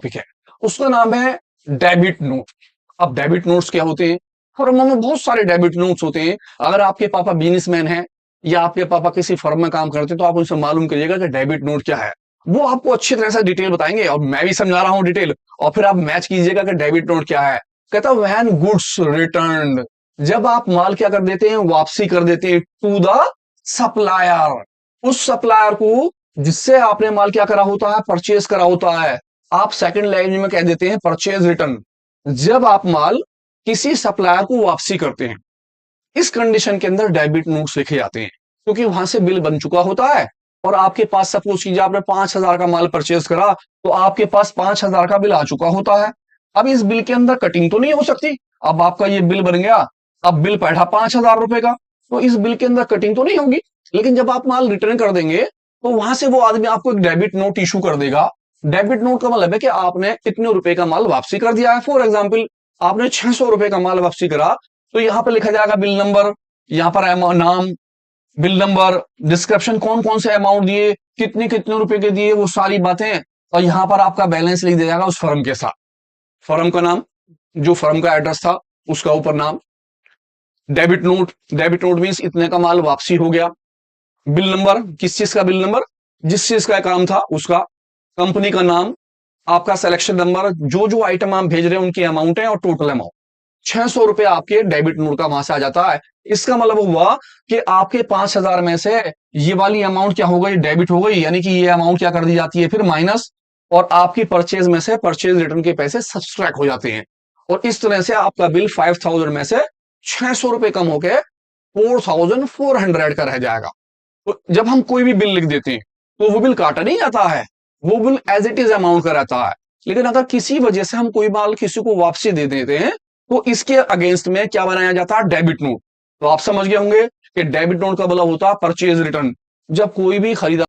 Topic है, उसका नाम है डेबिट नोट। अब डेबिट नोट्स क्या होते हैं? फर्मों में बहुत सारे डेबिट नोट्स होते हैं। अगर आपके पापा बिजनेसमैन है या आपके पापा किसी फर्म में काम करते हैं तो आप उनसे मालूम करिएगा कि डेबिट नोट क्या है। वो आपको अच्छी तरह से डिटेल बताएंगे और मैं भी समझा रहा हूं डिटेल, और फिर आप मैच कीजिएगा कि डेबिट नोट क्या है। कहता व्हेन गुड्स रिटर्न, जब आप माल क्या कर देते हैं, वापसी कर देते हैं टू द सप्लायर, उस सप्लायर को जिससे आपने माल क्या करा होता है, परचेज करा होता है। आप सेकंड लैंग्वेज में कह देते हैं परचेज रिटर्न। जब आप माल किसी सप्लायर को वापसी करते हैं, इस कंडीशन के अंदर डेबिट नोट्स लिखे जाते हैं, क्योंकि वहां से बिल बन चुका होता है और आपके पास सपोज कीजिए आपने 5,000 का माल परचेज करा, तो आपके पास 5,000 का बिल आ चुका होता है। अब इस बिल के अंदर कटिंग तो नहीं हो सकती। अब आपका ये बिल बन गया, अब बिल बैठा 5,000 रुपए का, तो इस बिल के अंदर कटिंग तो नहीं होगी। लेकिन जब आप माल रिटर्न कर देंगे तो वहां से वो आदमी आपको एक डेबिट नोट इशू कर देगा। डेबिट नोट का मतलब है कि आपने इतने रुपए का माल वापसी कर दिया है। फॉर एग्जाम्पल, आपने 600 रुपए का माल वापसी करा, तो यहां पर लिखा जाएगा बिल नंबर, यहां पर नाम, बिल नंबर, डिस्क्रिप्शन, कौन कौन से अमाउंट दिए, कितने कितने रुपए के दिए, वो सारी बातें। और यहां पर आपका बैलेंस लिख दिया जाएगा उस फर्म के साथ, फर्म का नाम, जो फर्म का एड्रेस था उसका ऊपर नाम। Debit note, debit note means इतने का माल वापसी हो गया। बिल नंबर, किस चीज का बिल नंबर, जिस चीज का काम था उसका। कंपनी का नाम, आपका सिलेक्शन नंबर, जो जो आइटम आप भेज रहे हैं उनकी अमाउंट है और टोटल अमाउंट। 600 रुपए आपके डेबिट नोट का वहां से आ जाता है। इसका मतलब हुआ कि आपके 5,000 में से ये वाली अमाउंट क्या हो गई, डेबिट हो गई, यानी कि ये अमाउंट क्या कर दी जाती है फिर माइनस, और आपकी परचेज में से परचेज रिटर्न के पैसे सब्सट्रैक्ट हो जाते हैं। और इस तरह से आपका बिल 5,000 में से 600 रुपए कम होके 4,400 का रह जाएगा। तो जब हम कोई भी बिल लिख देते हैं तो वो बिल काटा नहीं जाता है, वो bill as it is amount का रहता है। लेकिन अगर किसी वजह से हम कोई माल किसी को वापसी दे देते हैं तो इसके अगेंस्ट में क्या बनाया जाता है, डेबिट नोट। तो आप समझ गए होंगे कि डेबिट नोट का मतलब होता है परचेज रिटर्न। जब कोई भी खरीदार